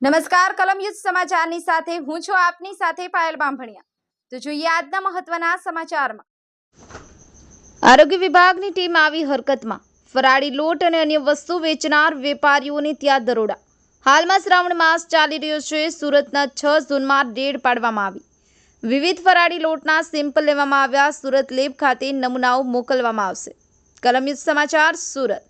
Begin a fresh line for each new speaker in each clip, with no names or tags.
નમસ્કાર કલમ યુદ્ધ સમાચારની સાથે હું છું આપની સાથે પાયલ બામભણિયા। તો જોઈએ આજના મહત્વના સમાચારમાં। આરોગ્ય વિભાગની ટીમ આવી હરકતમાં। ફરાળી લોટ અને અન્ય વસ્તુ વેચનાર વેપારીઓને ત્યાં દરોડા। હાલમાં શ્રાવણ માસ ચાલી રહ્યો છે। સુરતના 6 ઝોનમાં રેડ પાડવામાં આવી। વિવિધ ફરાળી લોટના સેમ્પલ લેવામાં આવ્યા। સુરત લેબ ખાતે નમૂનાઓ મોકલવામાં આવશે। કલમ યુદ્ધ સમાચાર સુરત।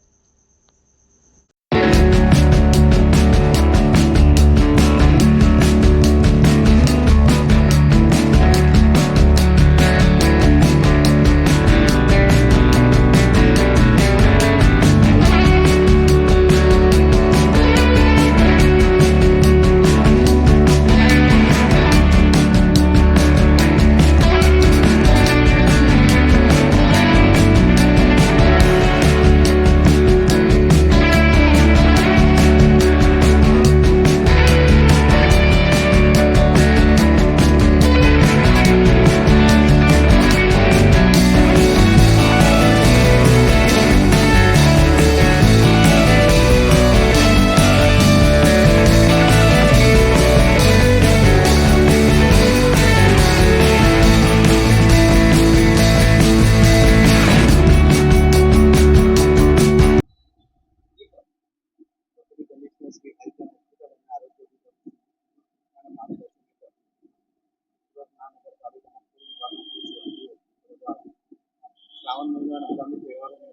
श्रावण महीना आगामी तहेवारों में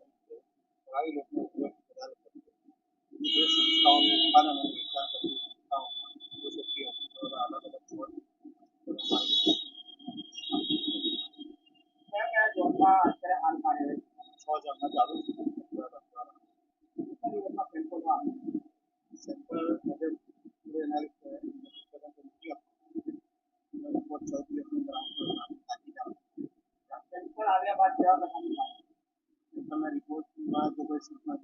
फरारी लोटનો ઉપયોગ વધારે થતો વિવિધ સંસ્થાઓને ઉત્પાદન અને વેચાણ કરતી સંસ્થાઓમાં દિવસોથી અલગ અલગ છોડ કરવામાં કયા ઝોનમાં અત્યારે હાલ કાર્યરત 6 ઝોનમાં ચાલુ છે દિવસમાં સેમ્પલમાં સેમ્પલ એનાલિસિસ રિપોર્ટ 6 દિવસની અંદર આપી સેમ્પલ આવ્યા બાદ કેવા પ્રકારની સેમ્પલના રિપોર્ટમાં જો કોઈ સૂચના